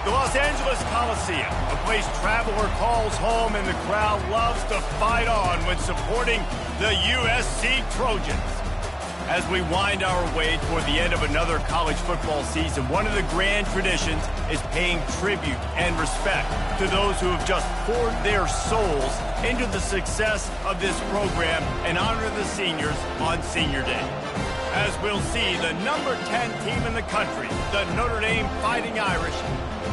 The Los Angeles Coliseum, a place traveler calls home and the crowd loves to fight on when supporting the USC Trojans. As we wind our way toward the end of another college football season, one of the grand traditions is paying tribute and respect to those who have just poured their souls into the success of this program and honor the seniors on Senior Day. As we'll see, the number 10 team in the country, the Notre Dame Fighting Irish,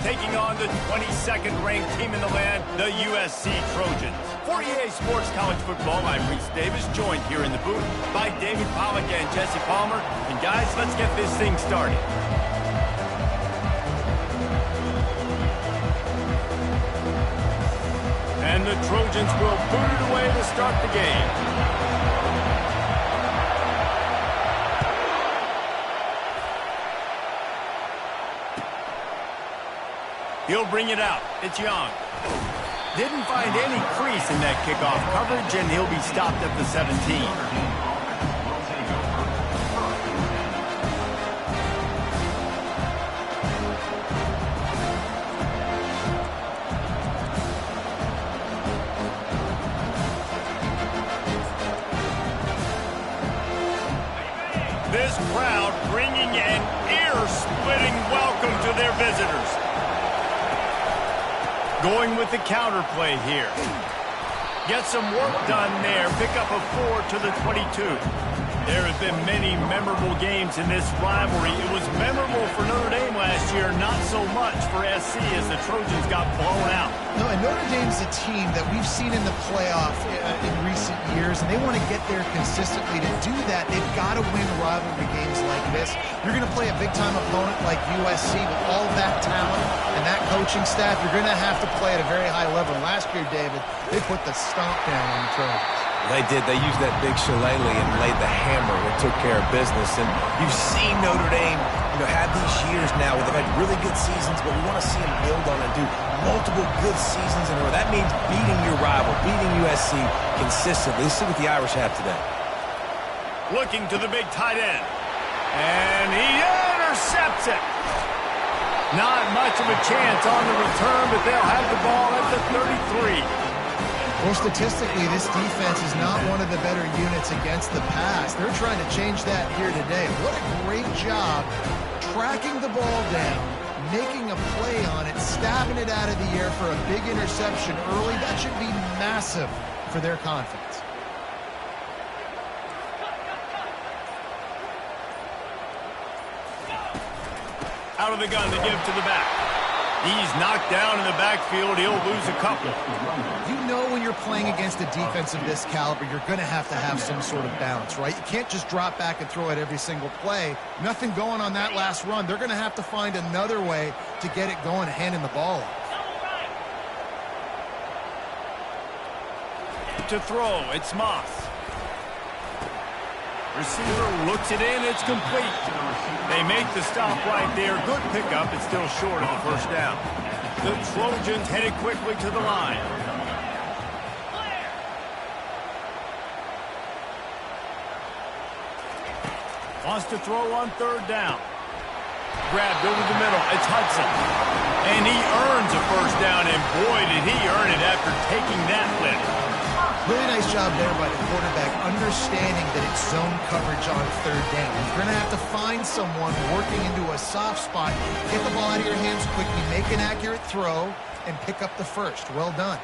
taking on the 22nd ranked team in the land, the USC Trojans. For EA Sports College Football, I'm Reese Davis, joined here in the booth by David Pollack and Jesse Palmer. And guys, let's get this thing started. And the Trojans will boot it away to start the game. He'll bring it out. It's Young. Didn't find any crease in that kickoff coverage, and he'll be stopped at the 17. This crowd bringing an ear-splitting welcome to their visitors. Going with the counter play here. Get some work done there. Pick up a 4 to the 22. There have been many memorable games in this rivalry. It was memorable for Notre Dame last year, not so much for SC as the Trojans got blown out. No, and Notre Dame's a team that we've seen in the playoff in recent years, and they want to get there consistently. To do that, they've got to win rivalry games like this. You're going to play a big-time opponent like USC with all of that talent and that coaching staff. You're going to have to play at a very high level. Last year, David, they put the stomp down on the Trojans. They did. They used that big shillelagh and laid the hammer and took care of business. And you've seen Notre Dame, have these years now where they've had really good seasons, but we want to see them build on and do multiple good seasons in a row. That means beating your rival, beating USC consistently. Let's see what the Irish have today. Looking to the big tight end. And he intercepts it. Not much of a chance on the return, but they'll have the ball at the 33. Well, statistically, this defense is not one of the better units against the pass. They're trying to change that here today. What a great job tracking the ball down, making a play on it, stabbing it out of the air for a big interception early. That should be massive for their confidence. Out of the gun to give to the back. He's knocked down in the backfield. He'll lose a couple. You know when you're playing against a defense of this caliber, you're going to have some sort of balance, right? You can't just drop back and throw it every single play. Nothing going on that last run. They're going to have to find another way to get it going, handing the ball off. To throw, it's Moss. Receiver looks it in, it's complete. They make the stop right there. Good pickup, it's still short of the first down. The Trojans headed quickly to the line. Wants to throw on third down. Grabbed over the middle, it's Hudson. And he earns a first down, and boy, did he earn it after taking that lift. Really nice job there by the quarterback, understanding that it's zone coverage on third down. You're going to have to find someone working into a soft spot, get the ball out of your hands quickly, make an accurate throw, and pick up the first. Well done.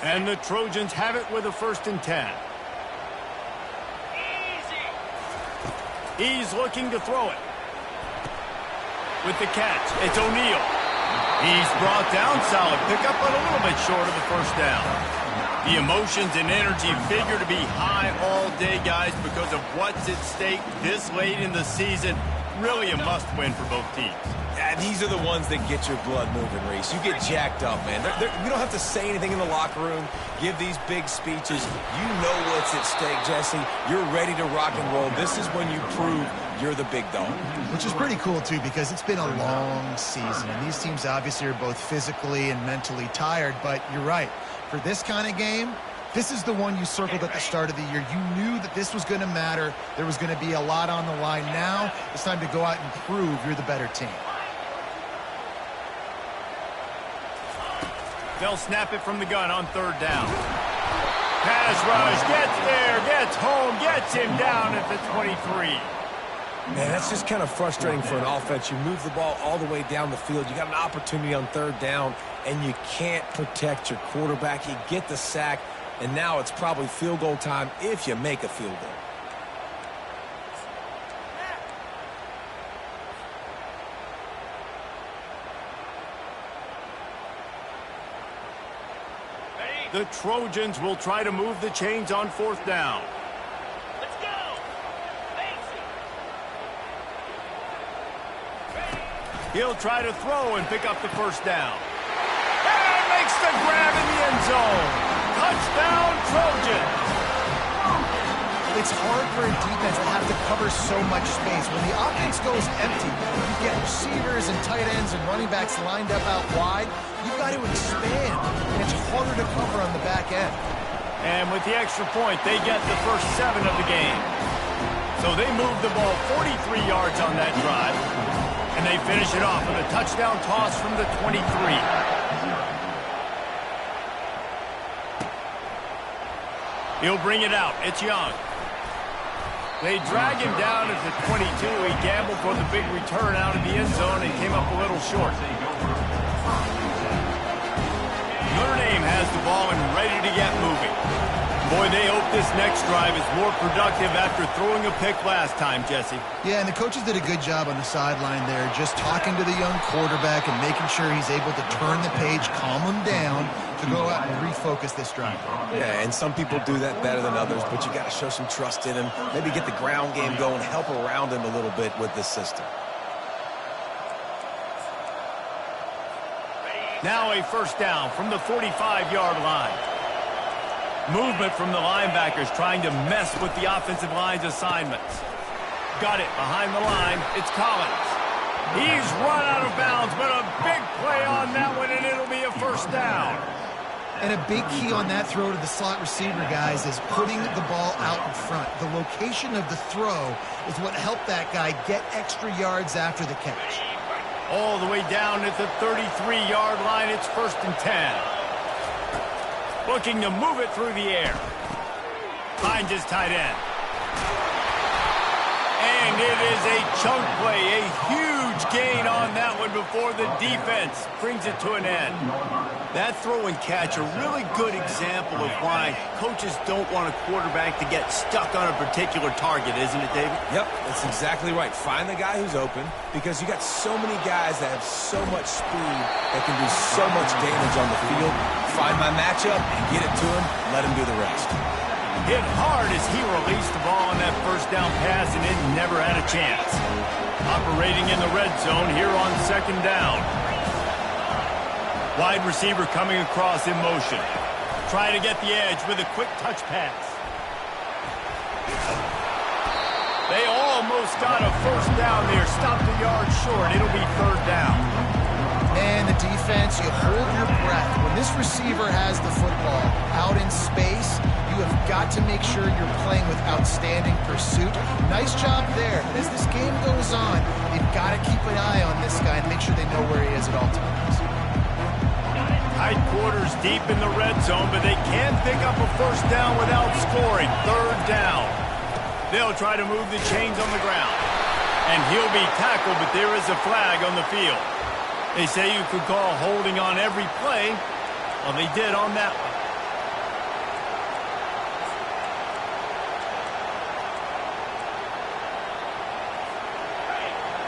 And the Trojans have it with a 1st and 10. He's looking to throw it. With the catch, it's O'Neal. He's brought down, solid pickup, but a little bit short of the first down. The emotions and energy figure to be high all day, guys, because of what's at stake this late in the season. Really a must-win for both teams. Yeah, these are the ones that get your blood moving, Reese. You get jacked up, man. You don't have to say anything in the locker room, give these big speeches. You know what's at stake, Jesse. You're ready to rock and roll. This is when you prove you're the big dog. Which is pretty cool, too, because it's been a long season. And these teams obviously are both physically and mentally tired. But you're right. For this kind of game, this is the one you circled at the start of the year. You knew that this was going to matter. There was going to be a lot on the line. Now it's time to go out and prove you're the better team. They'll snap it from the gun on third down. Pass rush, gets there, gets home, gets him down at the 23. Man, that's just kind of frustrating for an offense. You move the ball all the way down the field. You got an opportunity on third down, and you can't protect your quarterback. You get the sack, and now it's probably field goal time if you make a field goal. The Trojans will try to move the chains on fourth down. Let's go! He'll try to throw and pick up the first down. And makes the grab in the end zone. Touchdown, Trojans! It's hard for a defense to have to cover so much space. When the offense goes empty, you get receivers and tight ends and running backs lined up out wide. You've got to expand, and it's harder to cover on the back end. And with the extra point, they get the first 7 of the game. So they move the ball 43 yards on that drive, and they finish it off with a touchdown toss from the 23. He'll bring it out. It's Young. They drag him down at the 22. He gambled for the big return out of the end zone and came up a little short. Notre Dame has the ball and ready to get moving. Boy, they hope this next drive is more productive after throwing a pick last time, Jesse. Yeah, and the coaches did a good job on the sideline there, just talking to the young quarterback and making sure he's able to turn the page, calm him down, to go out and refocus this drive. Yeah, and some people do that better than others, but you got to show some trust in him. Maybe get the ground game going, help around him a little bit with this system. Now a first down from the 45-yard line. Movement from the linebackers trying to mess with the offensive line's assignments. Got it behind the line. It's Collins. He's run out of bounds, but a big play on that one, and it'll be a first down. And a big key on that throw to the slot receiver, guys, is putting the ball out in front. The location of the throw is what helped that guy get extra yards after the catch. All the way down at the 33-yard line, it's 1st and 10. Looking to move it through the air. Finds his tight end. And it is a chunk play, a huge gain on that one before the defense brings it to an end. That throw and catch, a really good example of why coaches don't want a quarterback to get stuck on a particular target, isn't it, David? Yep, that's exactly right. Find the guy who's open, because you got so many guys that have so much speed that can do so much damage on the field. Find my matchup and get it to him, let him do the rest. Hit hard as he released the ball on that first down pass, and it never had a chance. Operating in the red zone here on 2nd down. Wide receiver coming across in motion. Trying to get the edge with a quick touch pass. They almost got a first down there. Stopped a yard short. It'll be 3rd down. And the defense, you hold your breath. When this receiver has the football out in space, you have got to make sure you're playing with outstanding pursuit. Nice job there. But as this game goes on, you've got to keep an eye on this guy and make sure they know where he is at all times. Tight quarters deep in the red zone, but they can't pick up a first down without scoring. 3rd down. They'll try to move the chains on the ground. And he'll be tackled, but there is a flag on the field. They say you could call holding on every play. Well, they did on that one.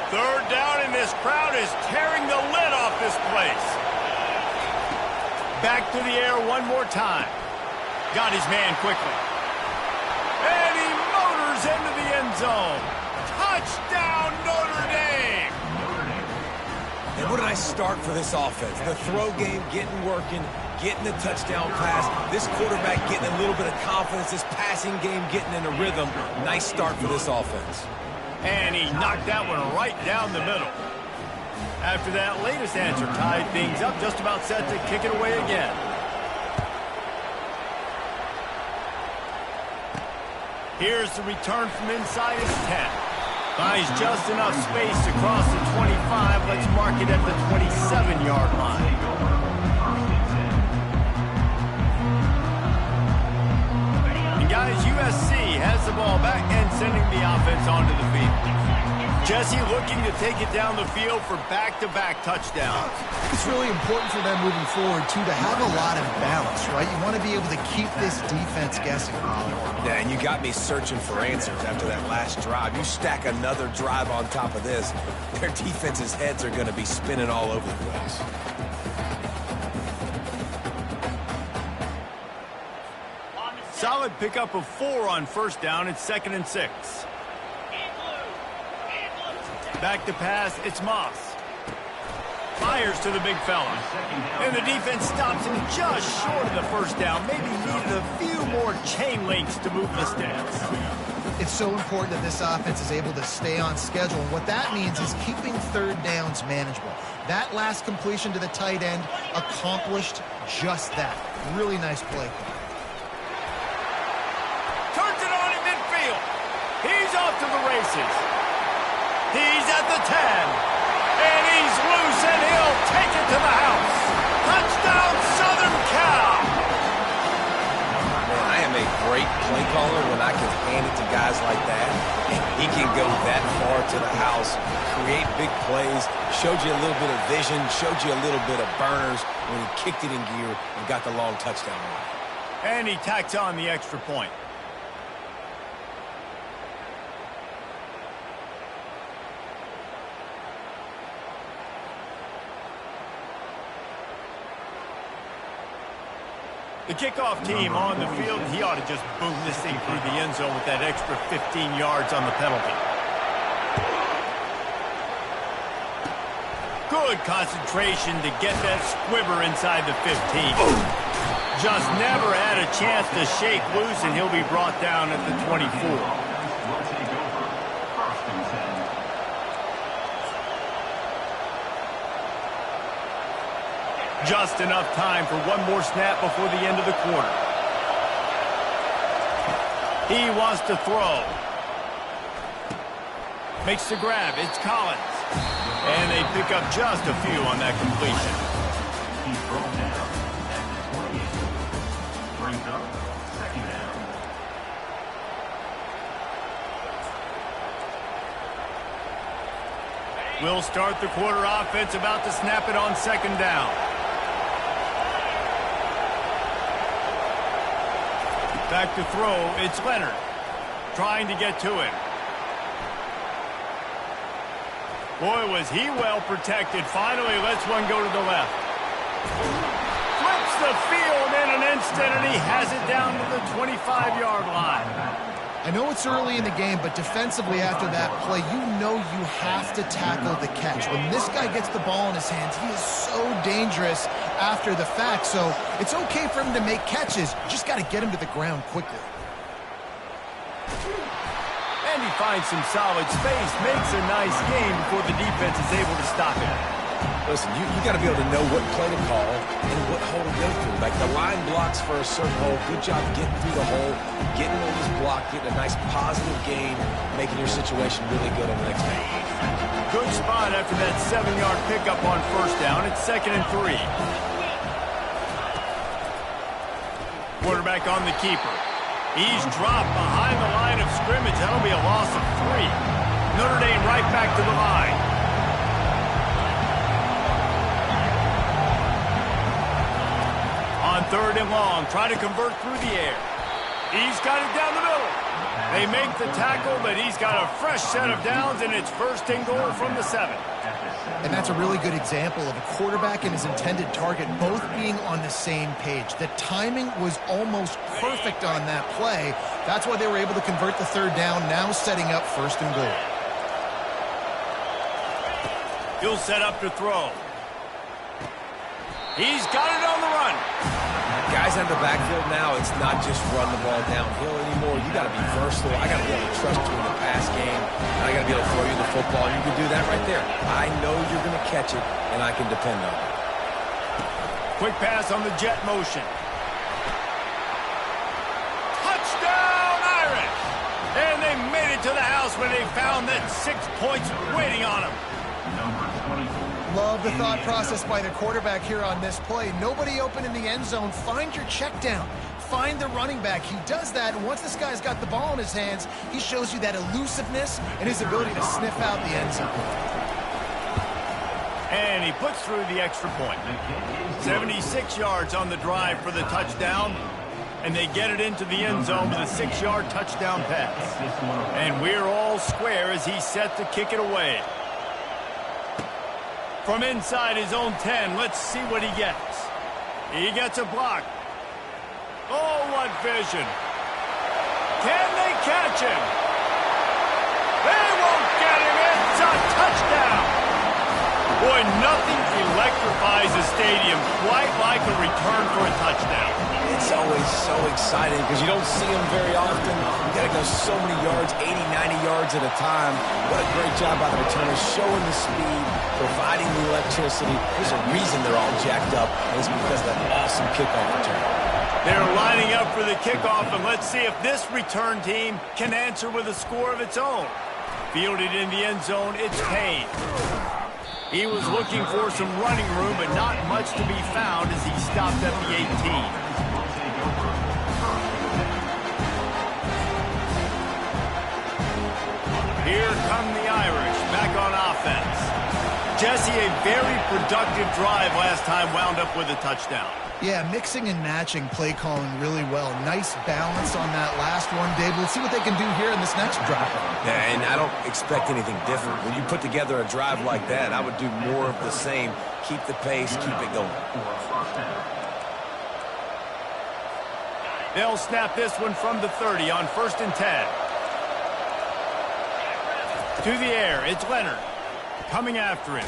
Third down, and this crowd is tearing the lid off this place. Back to the air one more time. Got his man quickly. And he motors into the end zone. Touchdown, Notre Dame! And what a nice start for this offense. The throw game getting working, getting the touchdown pass. This quarterback getting a little bit of confidence. This passing game getting in a rhythm. Nice start for this offense. And he knocked that one right down the middle. After that latest answer tied things up, just about set to kick it away again. Here's the return from inside his 10. Finds just enough space to cross the 25. Let's mark it at the 27-yard line. guys, USC has the ball back and sending the offense onto the field. Jesse looking to take it down the field for back-to-back touchdowns. It's really important for them moving forward, too, to have a lot of balance, right? You want to be able to keep this defense guessing. Yeah, and you got me searching for answers after that last drive. You stack another drive on top of this, their defense's heads are going to be spinning all over the place. Solid pickup of 4 on first down. It's 2nd and 6. Back to pass, it's Moss. Fires to the big fella. And the defense stops him just short of the first down. Maybe needed a few more chain links to move the stats. It's so important that this offense is able to stay on schedule. And what that means is keeping third downs manageable. That last completion to the tight end accomplished just that. Really nice play. Turns it on in midfield. He's off to the races. He's at the 10. And he's loose, and he'll take it to the house. Touchdown, Southern Cal. Man, I am a great play caller when I can hand it to guys like that. And he can go that far to the house, create big plays, showed you a little bit of vision, showed you a little bit of burners when he kicked it in gear and got the long touchdown run. And he tacks on the extra point. The kickoff team on the field, he ought to just boom this thing through the end zone with that extra 15 yards on the penalty. Good concentration to get that squibber inside the 15. Just never had a chance to shake loose, and he'll be brought down at the 24. Just enough time for one more snap before the end of the quarter. He wants to throw. Makes the grab. It's Collins. And they pick up just a few on that completion. He's brought down at 28. Brings up 2nd down. We'll start the quarter offense, about to snap it on 2nd down. Back to throw, it's Leonard. Trying to get to him. Boy, was he well protected. Finally lets one go to the left. Flips the field in an instant, and he has it down to the 25-yard line. I know it's early in the game, but defensively after that play, you know you have to tackle the catch. When this guy gets the ball in his hands, he is so dangerous after the fact. So it's okay for him to make catches. You just got to get him to the ground quickly. And he finds some solid space, makes a nice game before the defense is able to stop him. Listen, you got to be able to know what play to call and what hole to go through. Like the line blocks for a certain hole. Good job getting through the hole, getting on this block, getting a nice positive gain, making your situation really good on the next game. Good spot after that 7-yard pickup on first down. It's 2nd and 3. Quarterback on the keeper. He's dropped behind the line of scrimmage. That'll be a loss of 3. Notre Dame right back to the line. On 3rd and long, trying to convert through the air. He's got it down the middle. They make the tackle, but he's got a fresh set of downs, and it's 1st and goal from the 7. And that's a really good example of a quarterback and his intended target both being on the same page. The timing was almost perfect on that play. That's why they were able to convert the 3rd down, now setting up 1st and goal. He'll set up to throw. He's got it on the run. Guys out of the backfield now, it's not just run the ball downhill anymore. You got to be versatile. I got to be able to trust you in the pass game. And I got to be able to throw you the football. And you can do that right there. I know you're going to catch it, and I can depend on it. Quick pass on the jet motion. Touchdown, Irish! And they made it to the house when they found that 6 points waiting on them. Number 24. Love the thought process by the quarterback here on this play. Nobody open in the end zone. Find your check down. find the running back. He does that, and once this guy's got the ball in his hands, he shows you that elusiveness and his ability to sniff out the end zone. And he puts through the extra point. 76 yards on the drive for the touchdown. And they get it into the end zone with a 6-yard touchdown pass. And we're all square as he's set to kick it away. From inside his own 10, let's see what he gets. He gets a block. Oh, what vision. Can they catch him? They won't get him. It's a touchdown. Boy, nothing electrifies a stadium quite like a return for a touchdown. It's always so exciting because you don't see them very often. You got to go so many yards, 80, 90 yards at a time. What a great job by the returners, showing the speed, providing the electricity. There's a reason they're all jacked up, and it's because of that awesome kickoff return. They're lining up for the kickoff, and let's see if this return team can answer with a score of its own. Fielded in the end zone, it's Payne. He was looking for some running room, but not much to be found as he stopped at the 18. Here come the Irish, back on offense. Jesse, a very productive drive last time, wound up with a touchdown. Yeah, mixing and matching play calling really well. Nice balance on that last one, Dave. We'll see what they can do here in this next drive. Yeah, and I don't expect anything different. When you put together a drive like that, I would do more of the same. Keep the pace, keep it going. They'll snap this one from the 30 on 1st and 10. To the air, it's Leonard. Coming after him.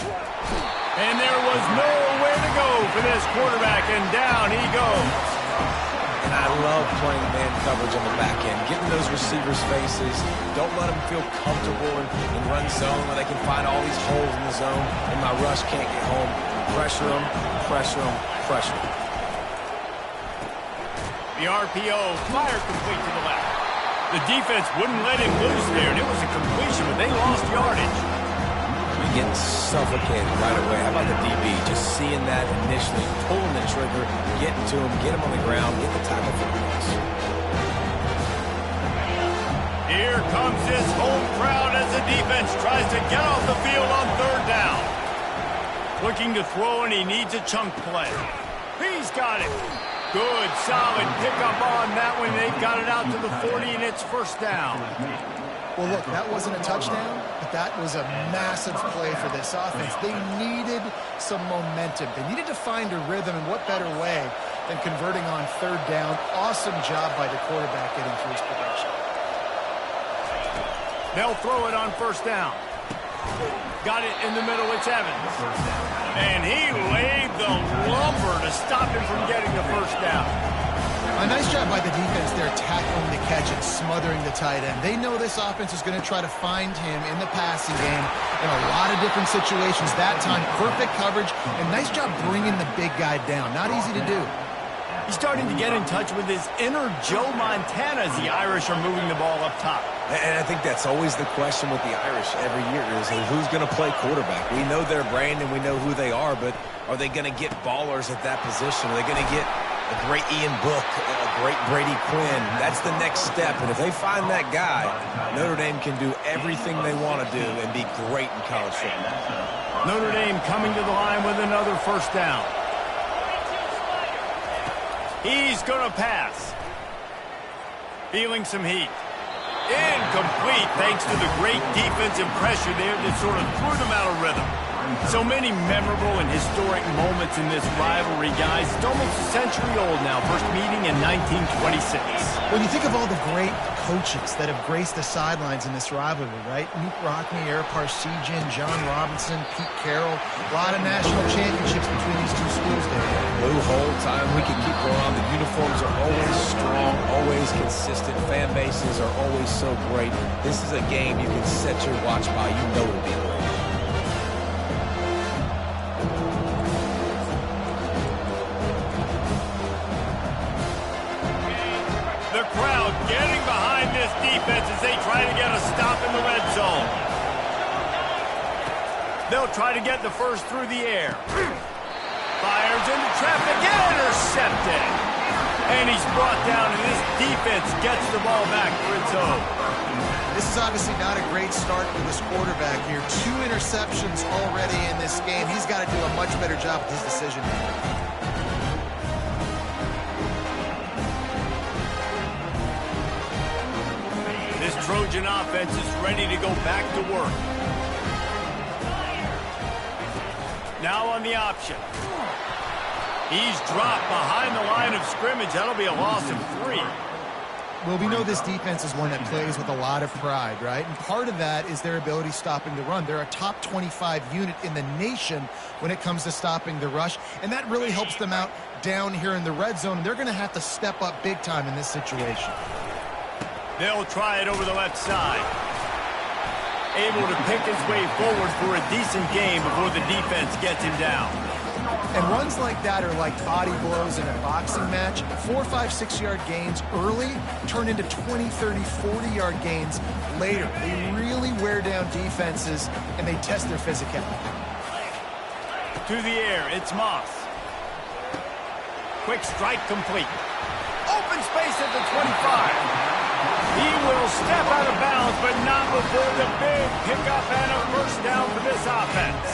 And there was nowhere to go for this quarterback, and down he goes. And I love playing man coverage on the back end, getting those receivers' faces. Don't let them feel comfortable in run zone where they can find all these holes in the zone, and my rush can't get home. Pressure them, pressure them, pressure them. The RPO, fire complete to the left. The defense wouldn't let him loose there, and it was a completion, but they lost yardage. You're getting suffocated right away. How about the DB? Just seeing that initially, pulling the trigger, getting to him, get him on the ground, get the tackle for the loss. Here comes his home crowd as the defense tries to get off the field on 3rd down. Looking to throw, and he needs a chunk play. He's got it. Good, solid pickup on that one. They've got it out to the 40, and it's 1st down. Well, look, that wasn't a touchdown, but that was a massive play for this offense. They needed some momentum. They needed to find a rhythm, and what better way than converting on 3rd down. Awesome job by the quarterback getting through his progression. They'll throw it on 1st down. Got it in the middle, it's Evans. And he laid the lumber to stop him from getting the 1st down. A nice job by the defense there, tackling the catch and smothering the tight end. They know this offense is going to try to find him in the passing game in a lot of different situations. That time, perfect coverage, and nice job bringing the big guy down. Not easy to do. He's starting to get in touch with his inner Joe Montana as the Irish are moving the ball up top. And I think that's always the question with the Irish every year is who's going to play quarterback. We know their brand and we know who they are, but are they going to get ballers at that position? Are they going to get a great Ian Book, a great Brady Quinn? That's the next step, and if they find that guy, Notre Dame can do everything they want to do and be great in college football. Notre Dame coming to the line with another 1st down. He's going to pass. Feeling some heat. Incomplete thanks to the great defensive pressure there that sort of threw them out of rhythm. So many memorable and historic moments in this rivalry, guys. It's almost a century old now. First meeting in 1926. When you think of all the great coaches that have graced the sidelines in this rivalry, right? Knute Rockne, Ara Parseghian, John Robinson, Pete Carroll. A lot of national championships between these two schools there. The whole time we can keep going on. The uniforms are always strong, always consistent. Fan bases are always so great. This is a game you can set your watch by. You know it'll be great. The crowd getting behind this defense as they try to get a stop in the red zone. They'll try to get the first through the air. Fires into traffic, intercepted. And he's brought down, and this defense gets the ball back for its own. This is obviously not a great start for this quarterback here. 2 interceptions already in this game. He's got to do a much better job with his decision making. This Trojan offense is ready to go back to work. Now on the option. He's dropped behind the line of scrimmage. That'll be a loss of 3. Well, we know this defense is one that plays with a lot of pride, right? And part of that is their ability stopping the run. They're a top 25 unit in the nation when it comes to stopping the rush, and that really helps them out down here in the red zone. They're going to have to step up big time in this situation. They'll try it over the left side. Able to pick his way forward for a decent game before the defense gets him down. And runs like that are like body blows in a boxing match. 4, 5, 6-yard gains early turn into 20, 30, 40-yard gains later. They really wear down defenses, and they test their physicality. To the air, it's Moss. Quick strike complete. Open space at the 25. He will step out of bounds, but not before the big pickup and a first down for this offense.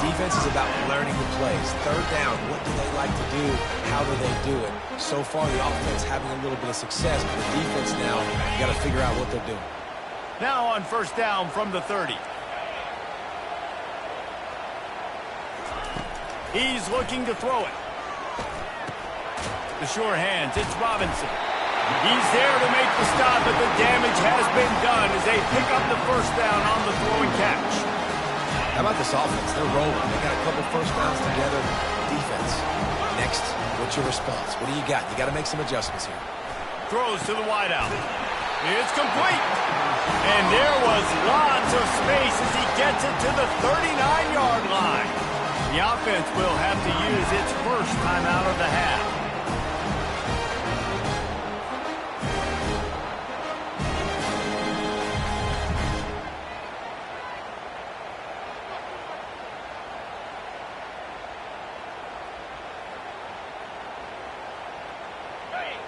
Defense is about learning the plays. Third down, what do they like to do? How do they do it? So far, the offense having a little bit of success, but the defense now, you got to figure out what they're doing. Now on first down from the 30. He's looking to throw it. The sure hands, it's Robinson. He's there to make the stop, but the damage has been done as they pick up the first down on the throw and catch. How about this offense? They're rolling. They got a couple first downs together. Defense. Next, what's your response? What do you got? You got to make some adjustments here. Throws to the wideout. It's complete. And there was lots of space as he gets it to the 39-yard line. The offense will have to use its first timeout of the half.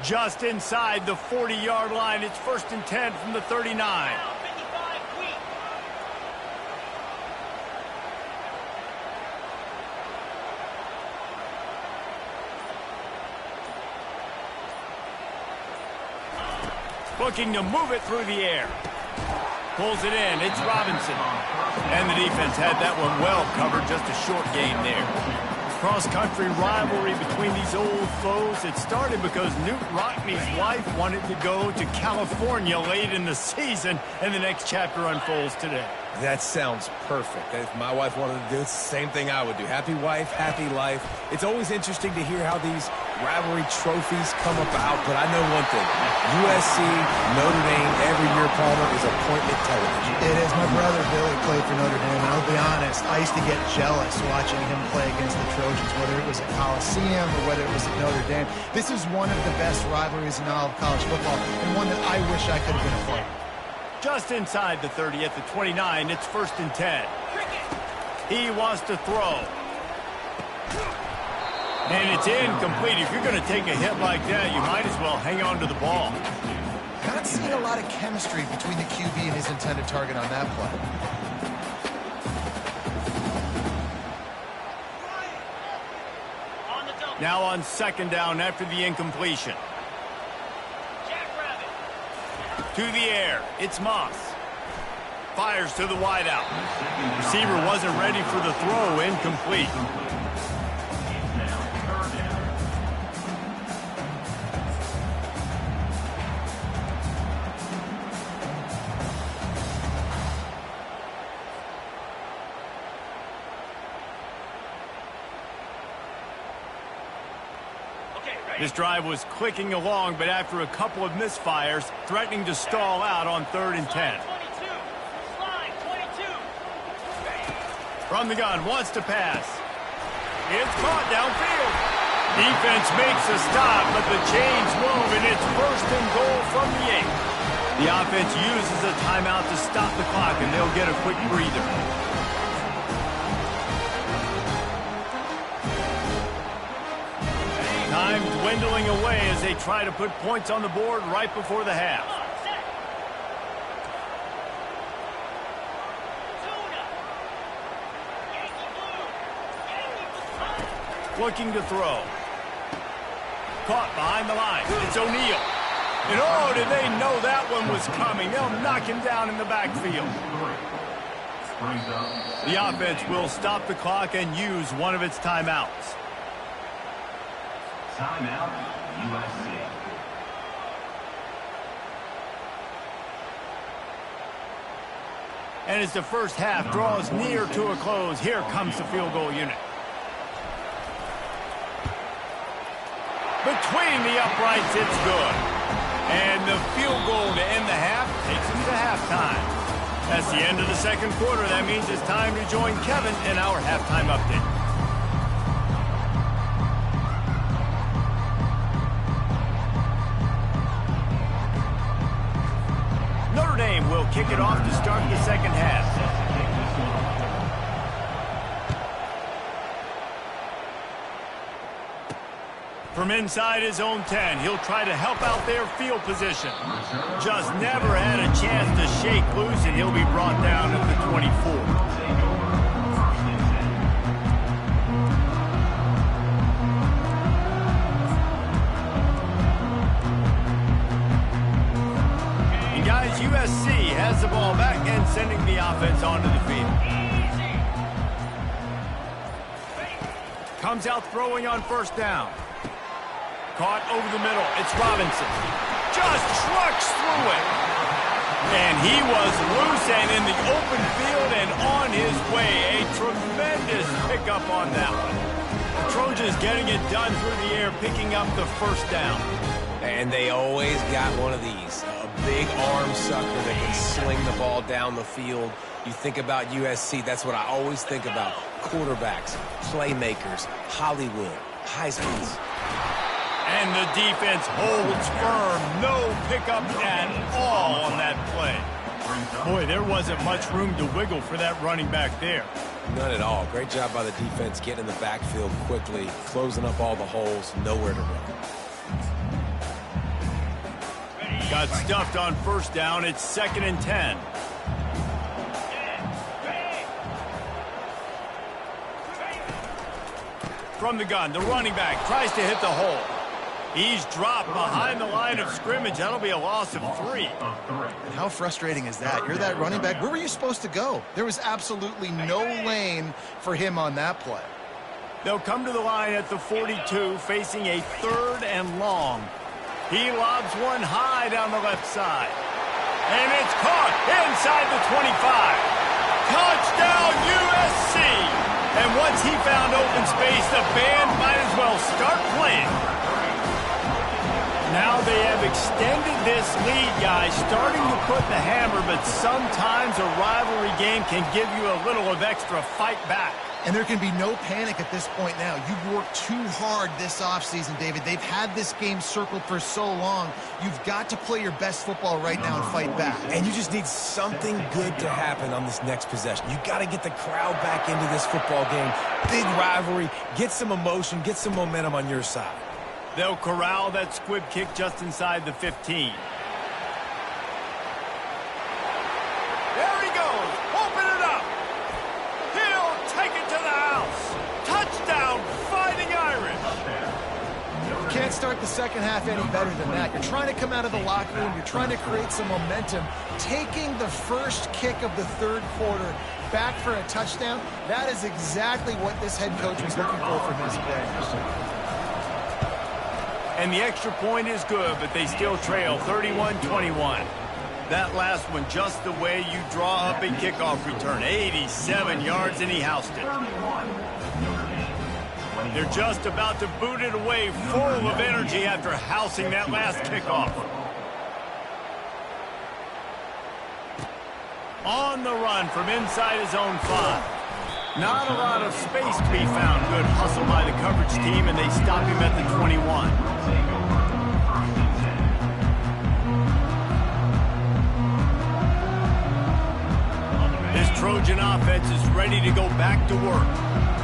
Just inside the 40-yard line. It's 1st and 10 from the 39. Looking to move it through the air. Pulls it in. It's Robinson. And the defense had that one well covered. Just a short gain there. Cross-country rivalry between these old foes. It started because Newt Rockne's wife wanted to go to California late in the season, and the next chapter unfolds today. That sounds perfect. If my wife wanted to do it, it's the same thing I would do. Happy wife, happy life. It's always interesting to hear how these rivalry trophies come about, but I know one thing. USC, Notre Dame, every year, Palmer, is appointment television. It is. My brother Billy played for Notre Dame, and I'll be honest, I used to get jealous watching him play against the Trojans, whether it was at Coliseum or whether it was at Notre Dame. This is one of the best rivalries in all of college football, and one that I wish I could have been a part of. Just inside the 30 at the 29, it's 1st and 10. He wants to throw. And it's incomplete. If you're going to take a hit like that, you might as well hang on to the ball. Not seeing a lot of chemistry between the QB and his intended target on that play. Now on 2nd down after the incompletion. To the air, it's Moss. Fires to the wideout. Receiver wasn't ready for the throw, incomplete. This drive was clicking along, but after a couple of misfires, threatening to stall out on 3rd and 10. From the gun, wants to pass. It's caught downfield. Defense makes a stop, but the chains move, and it's 1st and goal from the 8. The offense uses a timeout to stop the clock, and they'll get a quick breather. Time dwindles dwindling away as they try to put points on the board right before the half. Looking to throw. Caught behind the line. It's O'Neal. And oh, did they know that one was coming? They'll knock him down in the backfield. The offense will stop the clock and use one of its timeouts. Timeout, USC. And as the first half draws near to a close, here comes the field goal unit. Between the uprights, it's good. And the field goal to end the half takes us to halftime. That's the end of the second quarter. That means it's time to join Kevin in our halftime update. Notre Dame will kick it off to start the second half. From inside his own 10, he'll try to help out their field position. Just never had a chance to shake loose, and he'll be brought down at the 24. And guys, USC has the ball back and sending the offense onto the field. Comes out throwing on first down. Caught over the middle. It's Robinson. Just trucks through it. And he was loose and in the open field and on his way. A tremendous pickup on that one. The Trojans getting it done through the air, picking up the first down. And they always got one of these. A big arm sucker that can sling the ball down the field. You think about USC, that's what I always think about. Quarterbacks, playmakers, Hollywood, Heisman's. And the defense holds firm. No pickup at all on that play. Boy, there wasn't much room to wiggle for that running back there. None at all. Great job by the defense getting in the backfield quickly, closing up all the holes, nowhere to run. Got stuffed on first down. It's 2nd and 10. From the gun, the running back tries to hit the hole. He's dropped behind the line of scrimmage. That'll be a loss of 3. And how frustrating is that? You're that running back. Where were you supposed to go? There was absolutely no lane for him on that play. They'll come to the line at the 42, facing a 3rd and long. He lobs one high down the left side. And it's caught inside the 25. Touchdown, USC! And once he found open space, the band might as well start playing. Now they have extended this lead, guys, starting to put the hammer, but sometimes a rivalry game can give you a little of extra fight back. And there can be no panic at this point now. You've worked too hard this offseason, David. They've had this game circled for so long. You've got to play your best football right now and fight back. And you just need something good to happen on this next possession. You got to get the crowd back into this football game. Big rivalry. Get some emotion. Get some momentum on your side. They'll corral that squib kick just inside the 15. There he goes. Open it up. He'll take it to the house. Touchdown, Fighting Irish. You can't start the second half any better than that. You're trying to come out of the locker room. You're trying to create some momentum. Taking the first kick of the third quarter back for a touchdown, that is exactly what this head coach was looking for from his players. And the extra point is good, but they still trail 31-21. That last one just the way you draw up a kickoff return. 87 yards, and he housed it. They're just about to boot it away, full of energy after housing that last kickoff. On the run from inside his own 5. Not a lot of space to be found. Good hustle by the coverage team, and they stop him at the 21. This Trojan offense is ready to go back to work.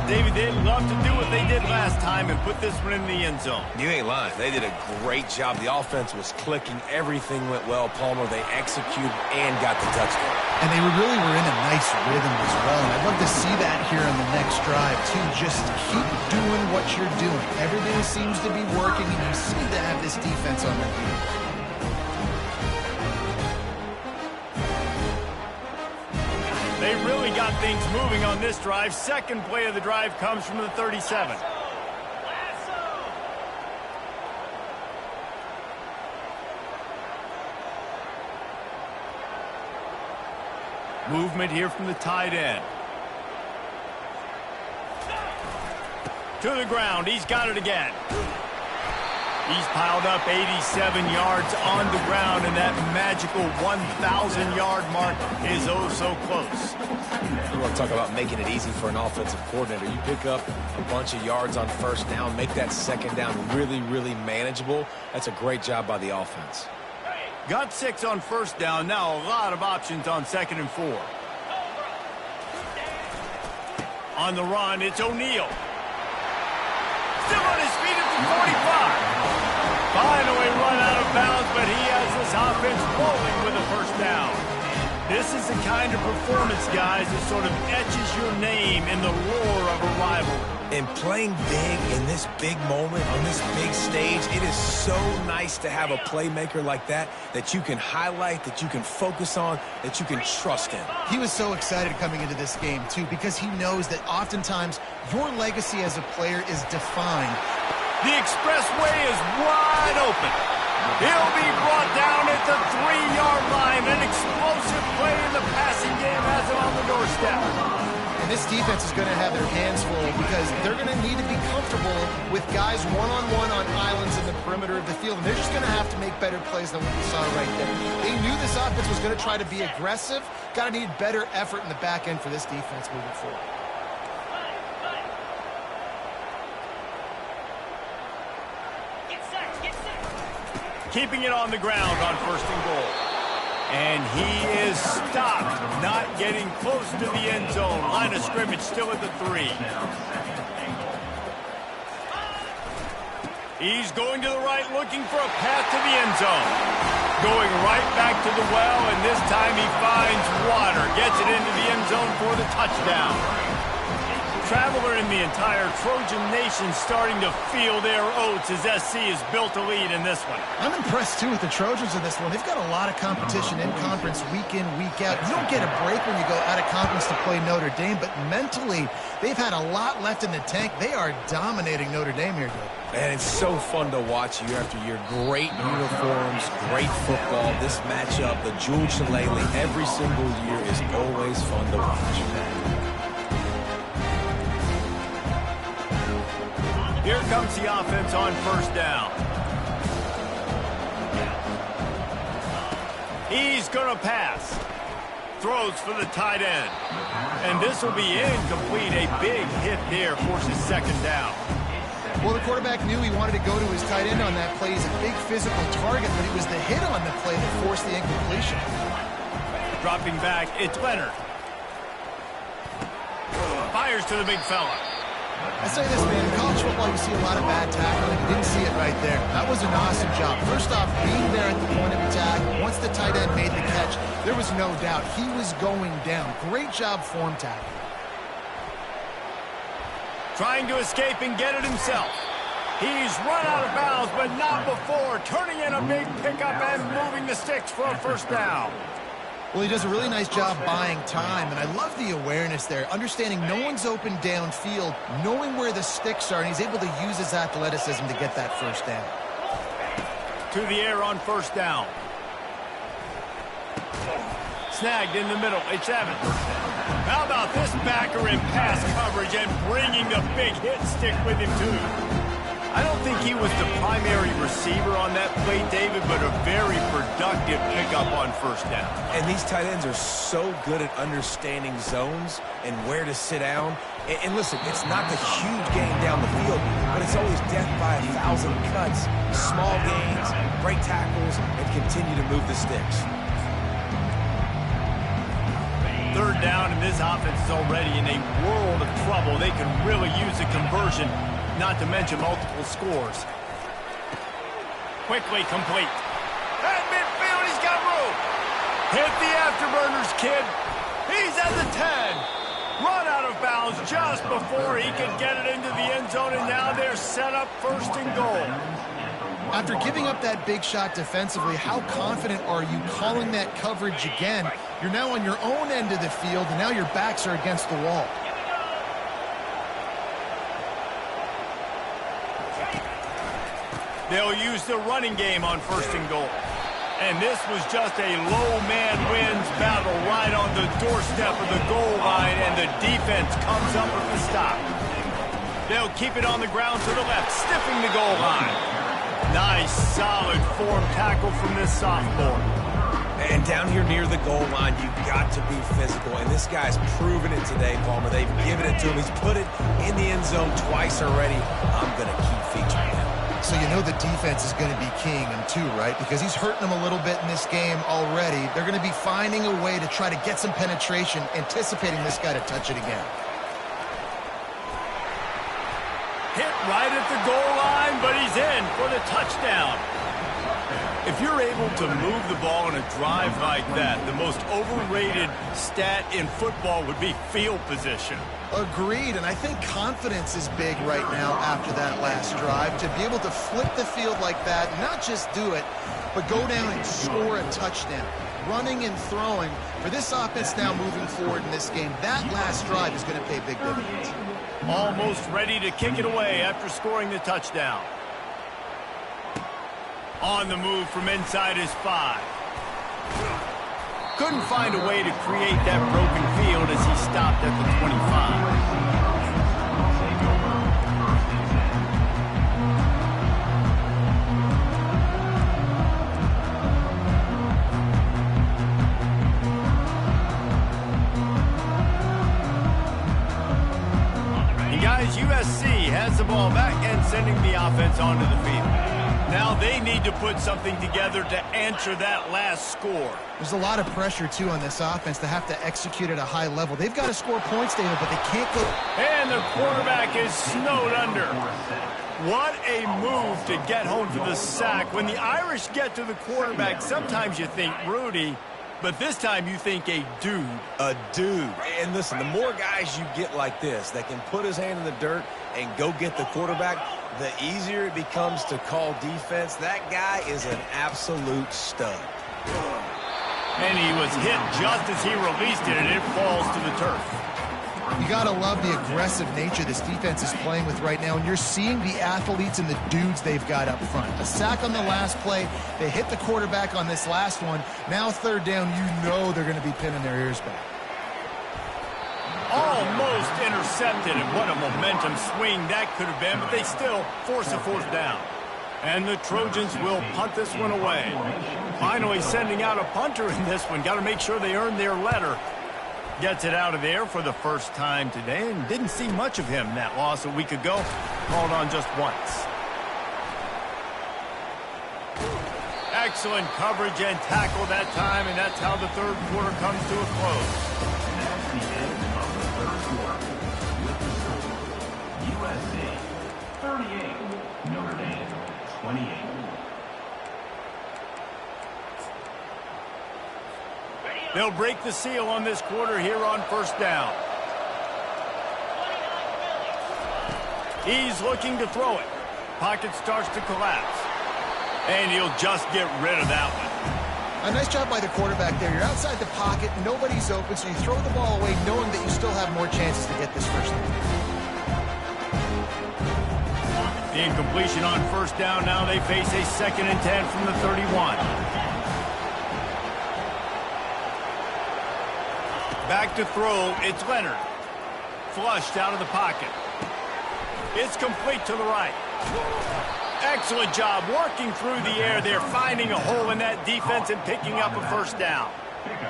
David, they'd love to do what they did last time and put this one in the end zone. You ain't lying. They did a great job. The offense was clicking. Everything went well. Palmer, they executed and got the touchdown. And they really were in a nice rhythm as well. And I'd love to see that here on the next drive, too. Just keep doing what you're doing. Everything seems to be working, and you seem to have this defense on their feet. They really got things moving on this drive. Second play of the drive comes from the 37. Movement here from the tight end. To the ground. He's got it again. He's piled up 87 yards on the ground, and that magical 1,000-yard mark is oh so close. You want to talk about making it easy for an offensive coordinator. You pick up a bunch of yards on first down, make that second down really, really manageable. That's a great job by the offense. Got 6 on first down. Now a lot of options on 2nd and 4. On the run, it's O'Neal. Still on his feet at the 45. Finally run out of bounds, but he has this offense rolling with a first down. This is the kind of performance, guys, that sort of etches your name in the roar of a rivalry. And playing big in this big moment, on this big stage, it is so nice to have a playmaker like that you can highlight, that you can focus on, that you can trust in. He was so excited coming into this game, too, because he knows that oftentimes your legacy as a player is defined. The expressway is wide open. He'll be brought down at the 3-yard line. An explosive play in the passing game has him on the doorstep. And this defense is going to have their hands full because they're going to need to be comfortable with guys one-on-one on islands in the perimeter of the field. And they're just going to have to make better plays than what we saw right there. They knew this offense was going to try to be aggressive. Got to need better effort in the back end for this defense moving forward. Keeping it on the ground on 1st and goal. And he is stopped, not getting close to the end zone. Line of scrimmage still at the 3. He's going to the right, looking for a path to the end zone. Going right back to the well, and this time he finds water. Gets it into the end zone for the touchdown. Traveler in the entire Trojan Nation starting to feel their oats as SC has built a lead in this one. I'm impressed, too, with the Trojans in this one. They've got a lot of competition in conference week in, week out. You don't get a break when you go out of conference to play Notre Dame, but mentally, they've had a lot left in the tank. They are dominating Notre Dame here, Dave. And it's so fun to watch year after year. Great uniforms, great football. This matchup, the Jules Shillelagh, every single year is always fun to watch. Here comes the offense on first down. He's going to pass. Throws for the tight end. And this will be incomplete. A big hit there forces 2nd down. Well, the quarterback knew he wanted to go to his tight end on that play. He's a big physical target, but it was the hit on the play that forced the incompletion. Dropping back, it's Leonard. Fires to the big fella. I say this, man, in college football you see a lot of bad tackling. You didn't see it right there. That was an awesome job. First off, being there at the point of attack, once the tight end made the catch, there was no doubt he was going down. Great job form tackling. Trying to escape and get it himself. He's run out of bounds, but not before. Turning in a big pickup and moving the sticks for a first down. Well, he does a really nice job buying time, and I love the awareness there, understanding no one's open downfield, knowing where the sticks are, and he's able to use his athleticism to get that first down. To the air on first down. Snagged in the middle. It's Evans. How about this backer in pass coverage and bringing the big hit stick with him, too? I don't think he was the primary receiver on that play, David, but a very productive pickup on first down. And these tight ends are so good at understanding zones and where to sit down. And listen, it's not the huge gain down the field, but it's always death by 1,000 cuts, small gains, break tackles, and continue to move the sticks. third down, and this offense is already in a world of trouble. They can really use a conversion, not to mention multiple scores. Quickly complete. At midfield, he's got room. Hit the afterburners, kid. He's at the 10. Run out of bounds just before he could get it into the end zone, and now they're set up first and goal. After giving up that big shot defensively, how confident are you calling that coverage again? You're now on your own end of the field, and now your backs are against the wall. They'll use the running game on first and goal. And this was just a low man wins battle right on the doorstep of the goal line, and the defense comes up with the stop. They'll keep it on the ground to the left, stiffing the goal line. Nice, solid form tackle from this sophomore. And down here near the goal line, you've got to be physical. And this guy's proven it today, Palmer. They've given it to him. He's put it in the end zone twice already. I'm going to keep featuring him. So you know the defense is going to be keying him too, right? Because he's hurting them a little bit in this game already. They're going to be finding a way to try to get some penetration, anticipating this guy to touch it again. Hit right at the goal line, but he's in for the touchdown. If you're able to move the ball in a drive like that, the most overrated stat in football would be field position. Agreed, and I think confidence is big right now after that last drive. To be able to flip the field like that, not just do it, but go down and score a touchdown. Running and throwing. For this offense now moving forward in this game, that last drive is going to pay big dividends. Almost ready to kick it away after scoring the touchdown. On the move from inside his 5. Couldn't find a way to create that broken field as he stopped at the 25. Guys, USC has the ball back and sending the offense onto the field. Now they need to put something together to answer that last score. There's a lot of pressure, too, on this offense to have to execute at a high level. They've got to score points, David, but they can't go. And the quarterback is snowed under. What a move to get home for the sack. When the Irish get to the quarterback, sometimes you think Rudy, but this time you think a dude. A dude. And listen, the more guys you get like this that can put his hand in the dirt and go get the quarterback, the easier it becomes to call defense. That guy is an absolute stud. And he was hit just as he released it, and it falls to the turf. You got to love the aggressive nature this defense is playing with right now, and you're seeing the athletes and the dudes they've got up front. A sack on the last play. They hit the quarterback on this last one. Now third down, you know they're going to be pinning their ears back. Almost intercepted, and what a momentum swing that could have been, but they still force a fourth down. And the Trojans will punt this one away. Finally sending out a punter in this one. Got to make sure they earn their letter. Gets it out of there for the first time today, and didn't see much of him that loss a week ago. Called on just once. Excellent coverage and tackle that time, and that's how the third quarter comes to a close. That's the end of the third quarter. With the score, USC 38, Notre Dame 28. They'll break the seal on this quarter here on first down. He's looking to throw it. Pocket starts to collapse. And he'll just get rid of that one. A nice job by the quarterback there. You're outside the pocket, nobody's open, so you throw the ball away knowing that you still have more chances to get this first down. The incompletion on first down. Now they face a 2nd and 10 from the 31. Back to throw, it's Leonard. Flushed out of the pocket. It's complete to the right. Excellent job working through the air there, finding a hole in that defense and picking up a first down.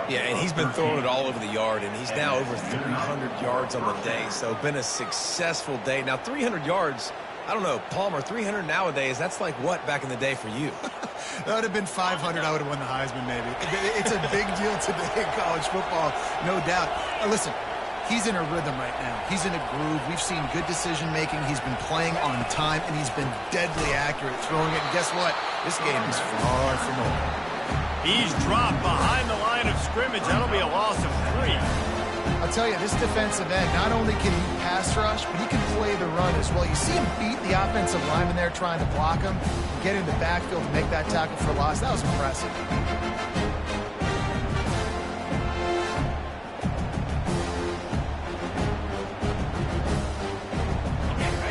Yeah, and he's been throwing it all over the yard, and he's now over 300 yards on the day, so been a successful day. Now, 300 yards, I don't know, Palmer, 300 nowadays, that's like what back in the day for you? That would have been 500. I would have won the Heisman, maybe. It's a big deal today in college football, no doubt. Listen, he's in a rhythm right now. He's in a groove. We've seen good decision-making. He's been playing on time, and he's been deadly accurate throwing it. And guess what? This game is far from over. He's dropped behind the line of scrimmage. That'll be a loss of 3. I'll tell you, this defensive end, not only can he pass rush, but he can play the run as well. You see him beat the offensive lineman there trying to block him, get in the backfield to make that tackle for loss. That was impressive.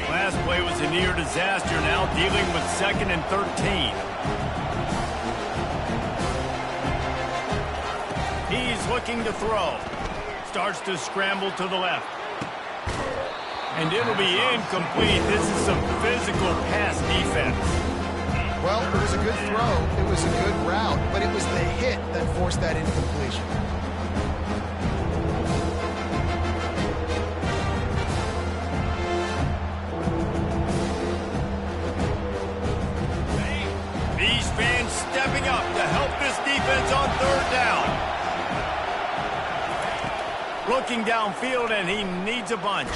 Last play was a near disaster, now dealing with 2nd and 13. He's looking to throw. Starts to scramble to the left. And it'll be incomplete. This is some physical pass defense. Well, it was a good throw. It was a good route, but it was the hit that forced that incompletion. These fans stepping up to help this defense on 3rd down. Looking downfield, and he needs a bunch.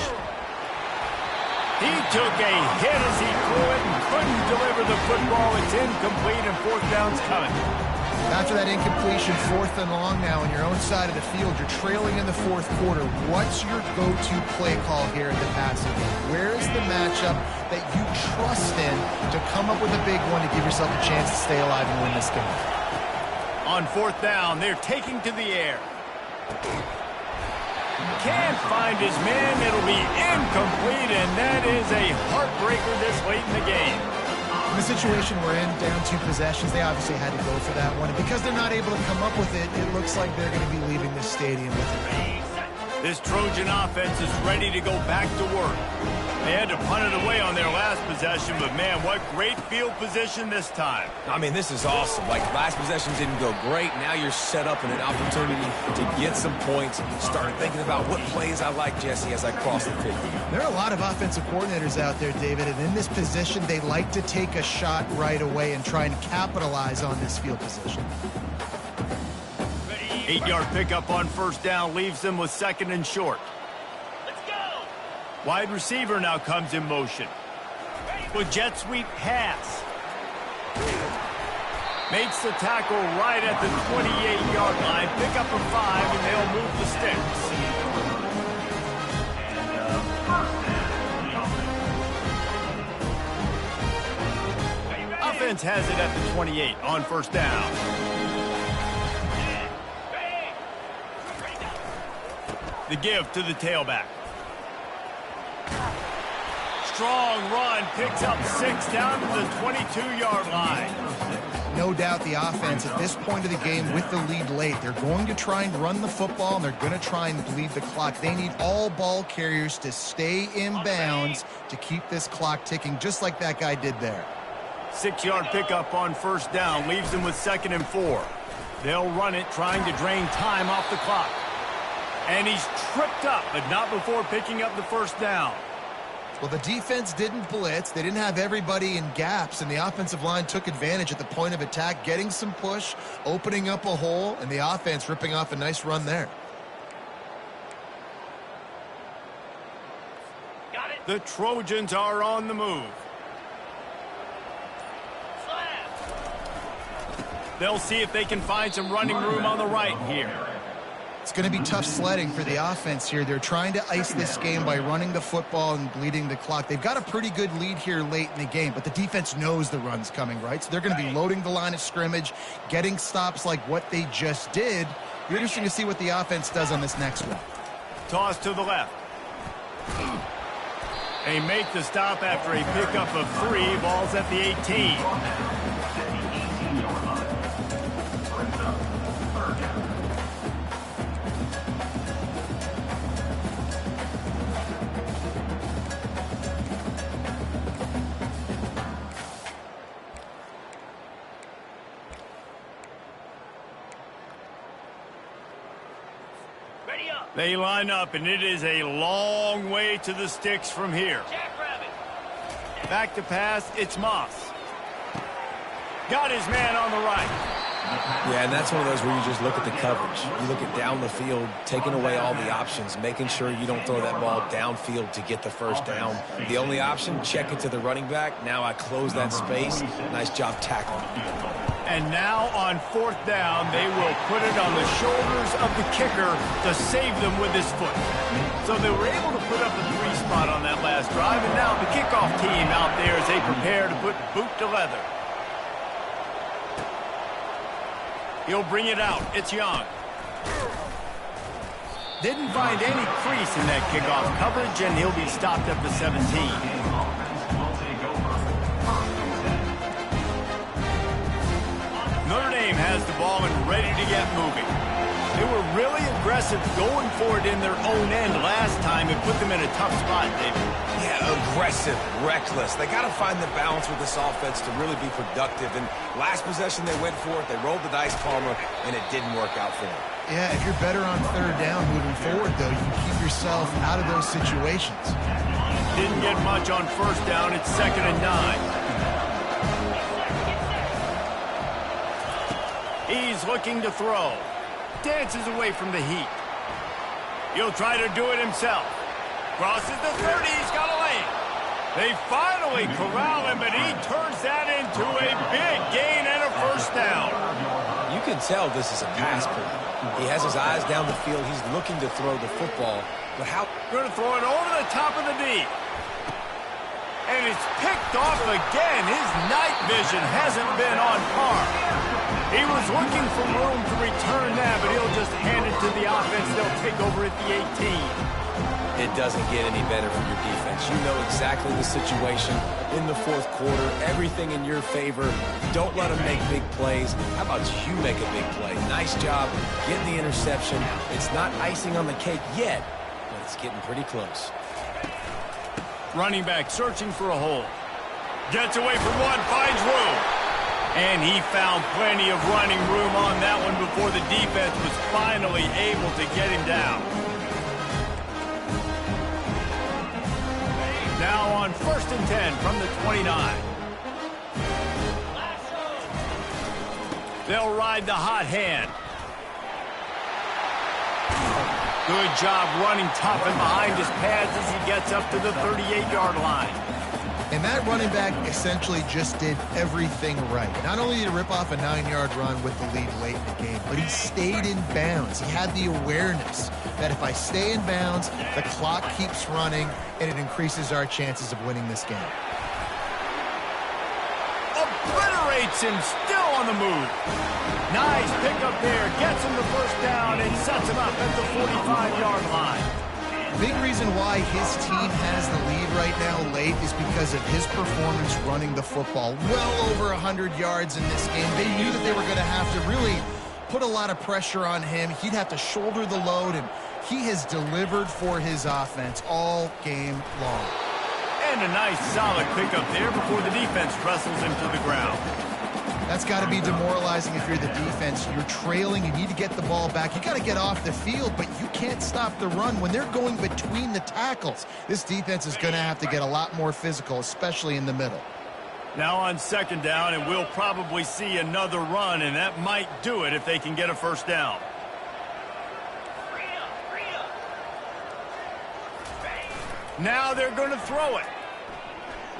He took a hit as he threw it and couldn't deliver the football. It's incomplete, and 4th down's coming. After that incompletion, 4th and long now on your own side of the field, you're trailing in the 4th quarter. What's your go-to play call here in the passing game? Where is the matchup that you trust in to come up with a big one to give yourself a chance to stay alive and win this game? On 4th down, they're taking to the air. Can't find his man. It'll be incomplete, and that is a heartbreaker this late in the game. In the situation we're in, down 2 possessions, they obviously had to go for that one. And because they're not able to come up with it, it looks like they're going to be leaving the stadium with it. This Trojan offense is ready to go back to work. They had to punt it away on their last possession, but man, what great field position this time. I mean, this is awesome. Like, last possession didn't go great. Now you're set up in an opportunity to get some points. Start thinking about what plays I like, Jesse, as I cross the 50. There are a lot of offensive coordinators out there, David, and in this position, they like to take a shot right away and try and capitalize on this field position. 8-yard pickup on 1st down leaves them with 2nd and short. Wide receiver now comes in motion. With jet sweep pass. Makes the tackle right at the 28-yard line. Pick up a 5, and they'll move the sticks. Offense has it at the 28 on 1st down. The give to the tailback. Strong run, picks up 6 down to the 22-yard line. No doubt the offense at this point of the game with the lead late, they're going to try and run the football, and they're going to try and bleed the clock. They need all ball carriers to stay in bounds to keep this clock ticking, just like that guy did there. 6-yard pickup on 1st down leaves them with 2nd and 4. They'll run it, trying to drain time off the clock. And he's tripped up, but not before picking up the 1st down. Well, the defense didn't blitz. They didn't have everybody in gaps, and the offensive line took advantage at the point of attack, getting some push, opening up a hole, and the offense ripping off a nice run there. Got it. The Trojans are on the move. They'll see if they can find some running room on the right here. It's going to be tough sledding for the offense here. They're trying to ice this game by running the football and bleeding the clock. They've got a pretty good lead here late in the game, but the defense knows the run's coming, right? So they're going to be loading the line of scrimmage, getting stops like what they just did. It'll be interesting to see what the offense does on this next one. Toss to the left. They make the stop after a pickup of 3. Ball's at the 18. They line up, and it is a long way to the sticks from here. Back to pass, it's Moss. Got his man on the right. Yeah, and that's one of those where you just look at the coverage. You look at down the field, taking away all the options, making sure you don't throw that ball downfield to get the first down. The only option, check it to the running back. Now I close that space. Nice job tackling. And now on 4th down, they will put it on the shoulders of the kicker to save them with his foot. So they were able to put up a 3 spot on that last drive, and now the kickoff team out there as they prepare to put boot to leather. He'll bring it out. It's Young. Didn't find any crease in that kickoff coverage, and he'll be stopped at the 17. Notre Dame has the ball and ready to get moving. They were really aggressive going for it in their own end last time and put them in a tough spot, David. Yeah, aggressive, reckless. They got to find the balance with this offense to really be productive. And last possession, they went for it. They rolled the dice, Palmer, and it didn't work out for them. Yeah, if you're better on 3rd down moving forward, though, you can keep yourself out of those situations. Didn't get much on 1st down. It's 2nd and 9. He's looking to throw. Dances away from the heat. He'll try to do it himself. Crosses the 30. He's got a lane. They finally corral him, but he turns that into a big gain and a 1st down. You can tell this is a pass play. He has his eyes down the field. He's looking to throw the football. But how? Going to throw it over the top of the D. And it's picked off again. His night vision hasn't been on par. He was looking for room to return that, but he'll just hand it to the offense. They'll take over at the 18. It doesn't get any better for your defense. You know exactly the situation in the 4th quarter. Everything in your favor. Don't let them make big plays. How about you make a big play? Nice job getting the interception. It's not icing on the cake yet, but it's getting pretty close. Running back searching for a hole. Gets away from one, finds room. And he found plenty of running room on that one before the defense was finally able to get him down. Now on 1st and 10 from the 29. They'll ride the hot hand. Good job running tough and behind his pads as he gets up to the 38-yard line. And that running back essentially just did everything right. Not only did he rip off a 9-yard run with the lead late in the game, but he stayed in bounds. He had the awareness that if I stay in bounds, the clock keeps running, and it increases our chances of winning this game. Obliterates him, still on the move. Nice pickup there, gets him the 1st down, and sets him up at the 45-yard line. Big reason why his team has the lead right now late is because of his performance running the football. Well over 100 yards in this game. They knew that they were going to have to really put a lot of pressure on him. He'd have to shoulder the load, and he has delivered for his offense all game long. And a nice solid pickup there before the defense wrestles him to the ground. That's got to be demoralizing if you're the defense. You're trailing. You need to get the ball back. You got to get off the field, but you can't stop the run when they're going between the tackles. This defense is going to have to get a lot more physical, especially in the middle. Now on 2nd down, and we'll probably see another run, and that might do it if they can get a 1st down. Now they're going to throw it.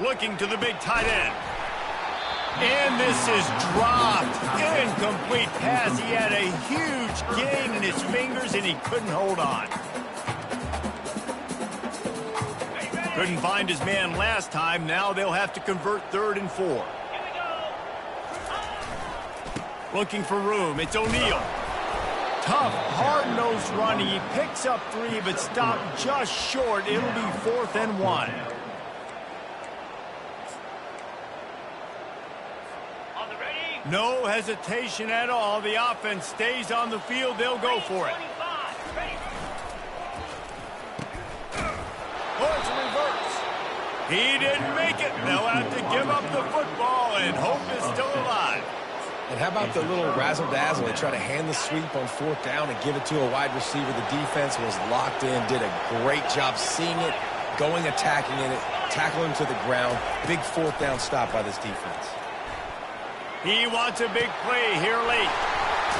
Looking to the big tight end. And this is dropped. Incomplete pass. He had a huge gain in his fingers, and he couldn't hold on. Couldn't find his man last time. Now they'll have to convert 3rd and 4. Looking for room. It's O'Neal. Tough, hard-nosed running. He picks up 3, but stopped just short. It'll be 4th and 1. No hesitation at all. The offense stays on the field. They'll go for it. Oh, it's a reverse. He didn't make it. They'll have to give up the football, and hope is still alive. And how about the little razzle-dazzle? They try to hand the sweep on 4th down and give it to a wide receiver. The defense was locked in, did a great job seeing it, going, attacking it, tackling him to the ground. Big 4th down stop by this defense. He wants a big play here late.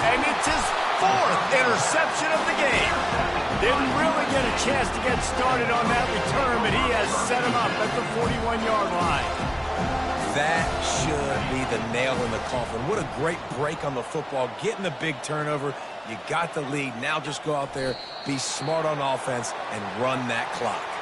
And it's his 4th interception of the game. Didn't really get a chance to get started on that return, but he has set him up at the 41-yard line. That should be the nail in the coffin. What a great break on the football, getting the big turnover. You got the lead. Now just go out there, be smart on offense, and run that clock.